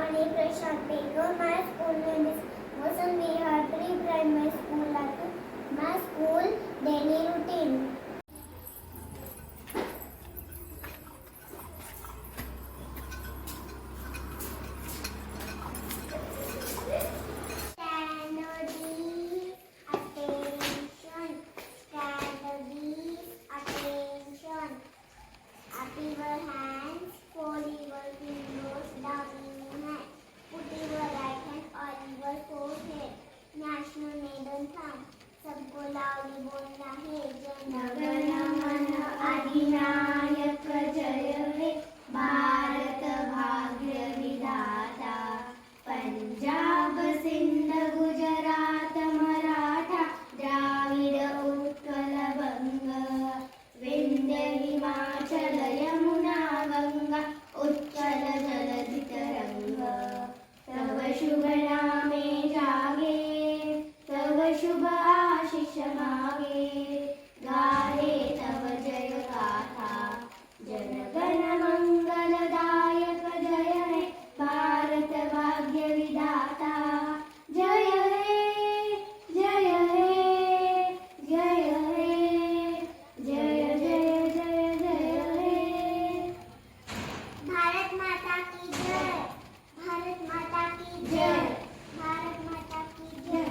morning, Prashant Baker. My school name is Mosam Vihar Pre-Primary School. My school daily routine. Standard is attention. Standard is attention. Up your hands, fold your fingers down in your hand. Put your right hand on your forehead. National Maiden Song. सबको लावली बोलना है जन गण मन अधिनायक जय हे भारत भाग्य विधाता पंजाब सिंध गुजरात मराठा द्राविड उत्कल बंग विंध्य हिमाचल यमुना गंगा उत्कल जलधि तरंग तव शुभ नामे जागे तव शुभ आशीष मागे गाहे तव जय गाथा जन गण मंगलदायक जय हे भारत भाग्य विधाता जय हे जय हे जय हे जय जय जय जय हे भारत माता की जय भारत माता की जय भारत माता की जय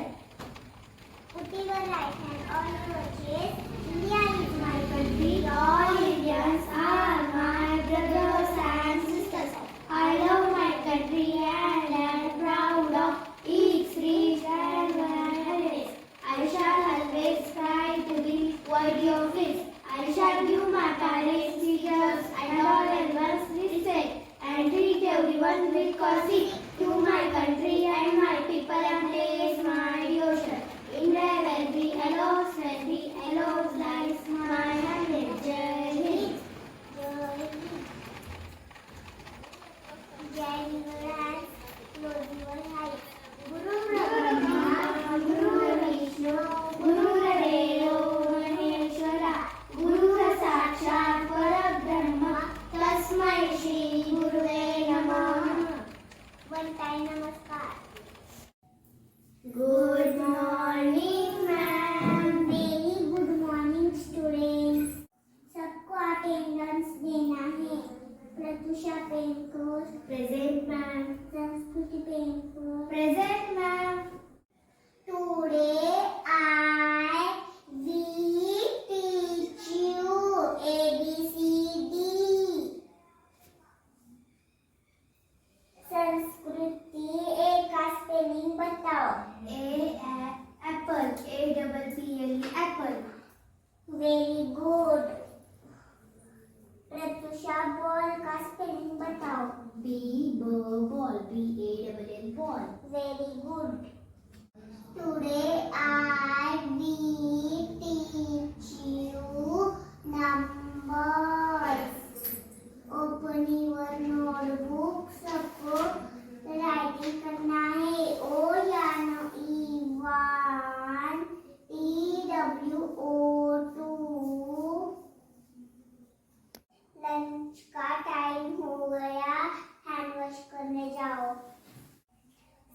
Put your right hand on your chest. India is my country. All Indians are my brothers and sisters. I love my country and am proud of its rich and heritage. I shall always try to be worthy of it. I shall give my parents, teachers, and all elders respect and treat everyone with courtesy to my country and my people and place my devotion. India will be alone, will be alone, lies my hand, Jai Hind. Jai Hind, close your eyes. Guru Brahma, Guru Vishnu, Guru Deva Maheshwara, Guru Sakshat Parabrahma, Tasmai Shri Guruve Namah. One time namaskar. Good morning, ma'am. Very good morning, students. सबको attendance देना है. Pratyusha Penkor present ma'am. Sanskriti Penkor present ma'am. Today I will teach you ABCD. संस्कृति का spelling बताओ. Apple, APPLE, apple. Very good. Pratyusha ball का spelling बताओ. Ball, BALL, ball. Very good. Today I will teach you numbers. Open your notebook. सबको writing करना है. O यानो E1, EWO2. Lunch का टाइम हो गया. हैंड वॉश करने जाओ.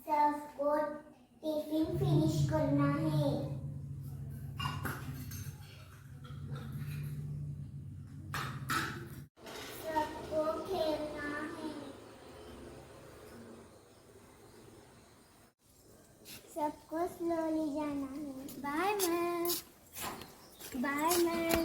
सबको टिफिन फिनिश करना है. सबको खेलना है. सबको स्लोली जाना है. Bye ma'am. Bye ma'am.